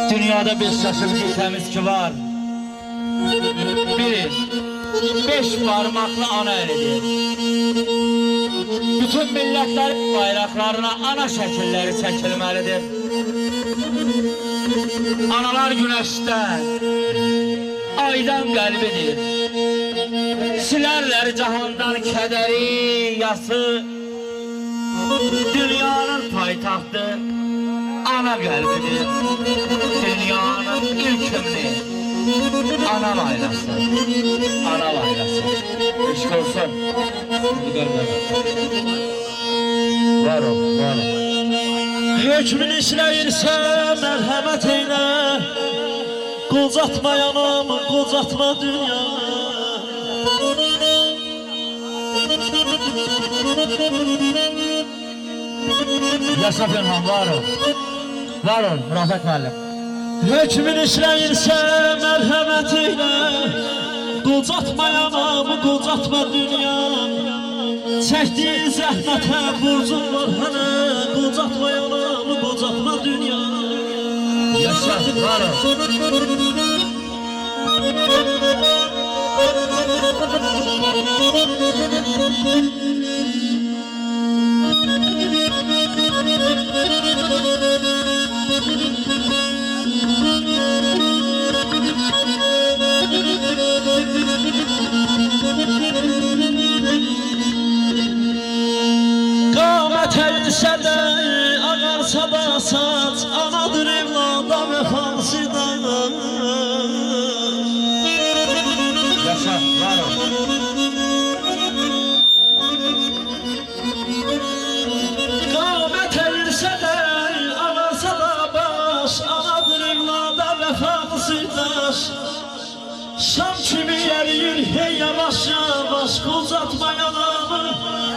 Dünyada bir şaşırtıcı temiz ki var. Biri 5 parmaklı ana elidir. Bütün milletler bayraklarına ana şəkilləri çəkilməlidir. Analar güneşten, aydan qəlbidir. Silərlər cahandan kədəri, yası. Dünyanın paytaxtı ana qəlbidir. Dünyanın ilk ümni ana laylası. Ana laylası. Eşk olsun. Var ol, var ol. Hükmün işləyirsə mərhəmət eylə, qocatma yanamı, qocatma dünya. Yaşa Pənhan, var ol. Var ol, Mürafət müəllim. Hükmün işləyirsə mərhəmət eylə, qocatma yanamı, qocatma dünya. Çəkdiyi zəhmətə borcun var hənə, qocatma yanamı, qocatma dünya. Yaşa, var ol. Qamət əyilsə də, ağarsa da saç, anadır evlada vəfasıdan. Yaşa, var ol. Qamət əyilsə də, ağarsa da baş, anadır evlada vəfasıdan. Şam kimi yeriyir, hey yavaş yavaş, qocatma yanamı,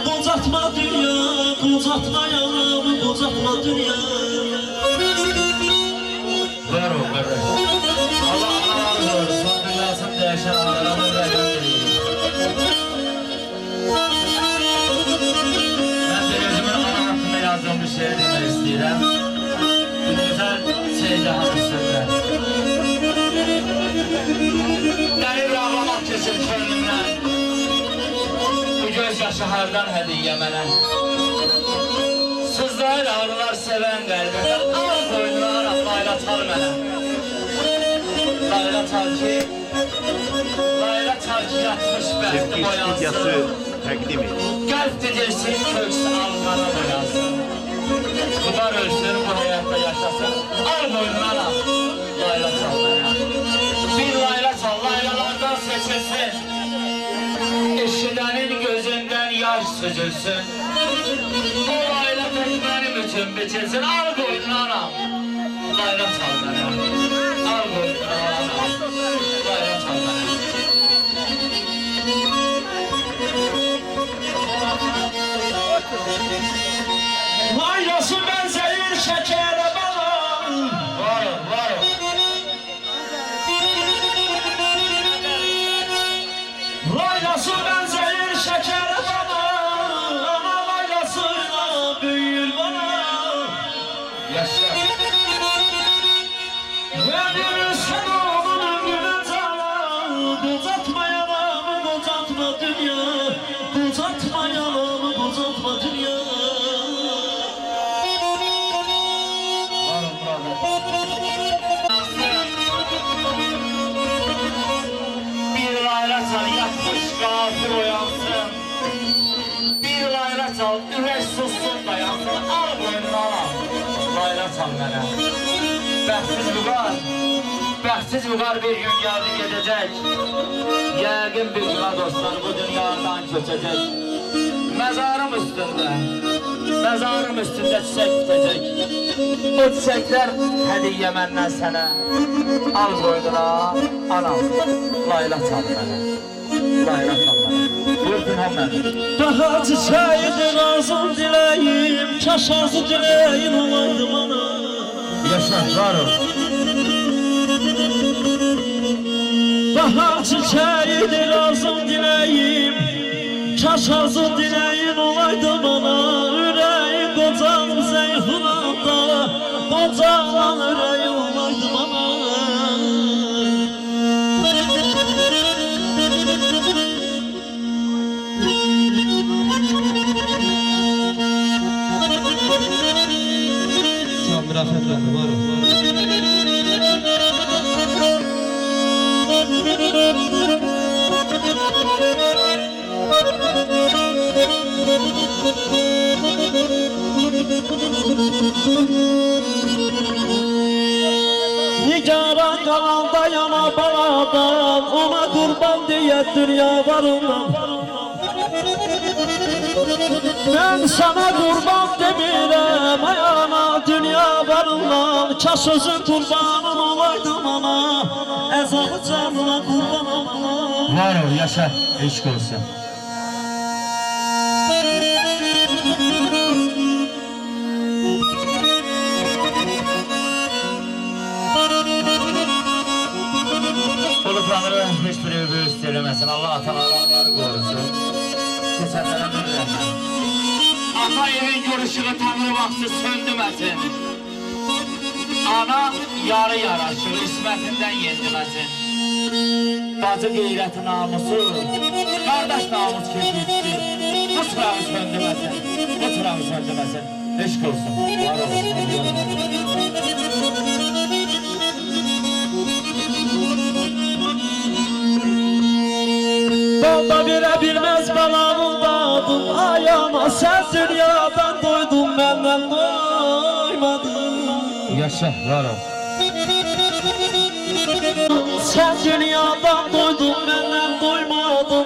qocatma dünya, qocatma yanamı, qocatma dünya. Var ol, qardaş. Allah razı olsun, dünyasını dəyişən analarımın rəhmət Ben de özümün ana hakkında yazdığım bir şeye demək istəyirəm. Güzel şeyde hanımsızlar. Dəyir ağlamaq keçir könlümdən. Bu göz yaşı hardan hədiyyə mənə. Sızlayır ağrılar sevən qəlbimdə. Al boynuna araq layla çal mənə. Layla çal ki yatmış bəxti boyansın. Qəlb dedirsin köksü alqana boyansın. Qudar ölsün bu həyatda yaşasın. Al boynuna araq layla çal mənə. Bir layla çal, laylalardan seçilsin. Eşidənin gözündən yaş süzülsün. O layla tek benim için biçilsin. Al boynuna anam, layla çal mənə. Al boynuna anam, layla çal mənə. Laylası benzeyir şəkərə balam. Var ol, var ol. Laylası benzeyir şəkərə balam. Ana laylasıyla büyür bana. Yaşa. Verirsən onun ömrünə cana. Qocatma yanamı, qocatma dünya. Qocatma yanamı, qocatma dünya. Var ol, bir layla çal, yatmış gafir oyansın. Bir layla çal, ürək sussun dayansın. Al boynuna anam, layla çal mənə. Bəxtsiz vüqar bir gün geldi gedecek. Yəqin bir gün dostlar bu dünyadan köçecek. Mezarım üstünde çiçek bitecek. O çiçekler hediye məndən sənə. Al boynuna anam, layla çal mənə. Layla çal mənə. Buyur Pənhan mənim. Daha çiçeğidir lazım dileyim, kaş arzu dileyin olaydı bana. Yaşa, var ol. Bahar çiçeğidir lazım dileyim, kaş arzu dileyin olaydı bana. Yüreği kocam zeyhunanda kocaman yüreğim olaydı bana. Samir Efendi var o. Nigaran kalanda yana baladan, ona kurban diye dünya varından. Ben sana kurban demirəm, ayana dünya varından. Kaş özün kurbanın olaydım ana, əzabı canına kurban ana. Var ol, yaşa, eşk olsun. Bulutlanırı hiçbir öbür söylemesin. Allah atalarları korusun. Kesenlere nur vermez. Ata evin görüşünü tanrı vakti söndürmesin. Ana yarı yaraşır, ismetinden yenilmesin. Bacı gayret namusu, kardeş namus kesilsin. Bu sırağı söndürmesin, bu sırağı söndürmesin. Eşk olsun, var olsun. Dalda bilebilmez balanın dadım, ayağıma sen dünyadan doydun, benden doymadın. Yaşa, var ol. Sen dünyadan doydun, benden doymadın.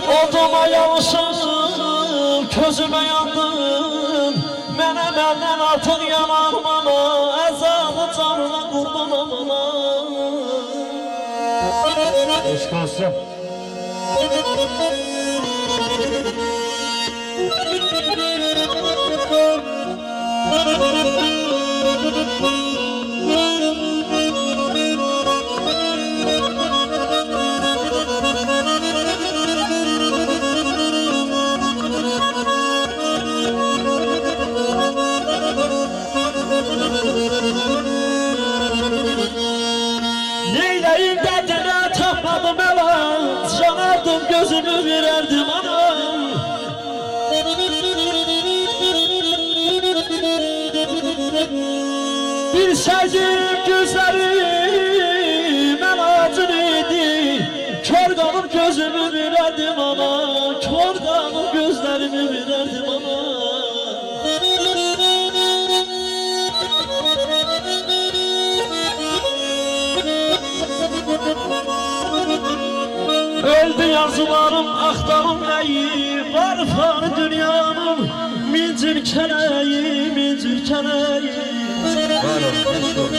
Oduma yalışım, közüme yandın. Mene benden artık yanar bana, əzabı canına kurbanam ana. Eşk olsun. Neyleyim derdine tapmadım elan, yanardım gözümü vererdim anam. Bir sevdiğim gözlerim elacın idi, kör kalıp gözümü vererdim ana, kör kalıp gözlerimi vererdim ana. Öldü yazılarım, aktarım neyi, var fanı dünyanın mincir keleği, mincir keleği. Var ol, eşk olsun.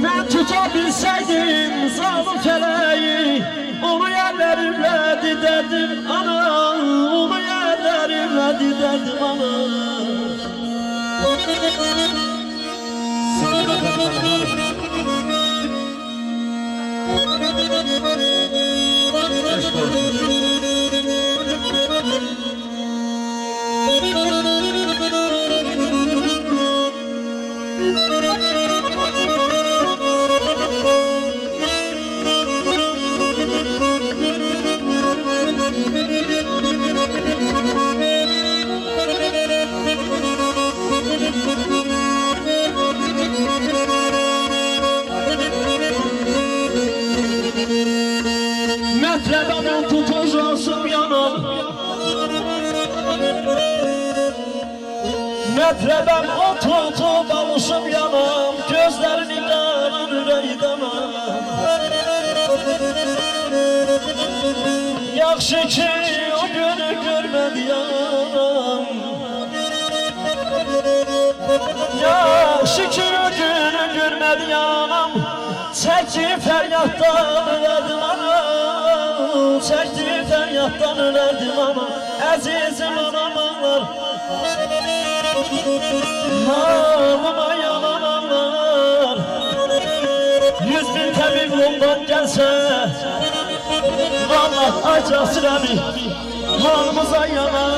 Ben tutabilseydim zalim feleği, onu yerlerimle diderdim ana, onu yerlerimle diderdim ana. Eşk olsun. Metrebemin tutacağım yanım, metreben o tutup alışım yanım, gözlerini karan yüreğden. Yaxşı ki o günü görmedi yanım, yaxşı ki o günü görmedi yanım. Çekti feryattan ölerdim anam, çekti feryattan ölerdim anam. Əzizim anam ağlar, halıma yalan ağlar. 100.000 təbib ondan gəlsə, vallahi ay Casir əmi, halımıza yanar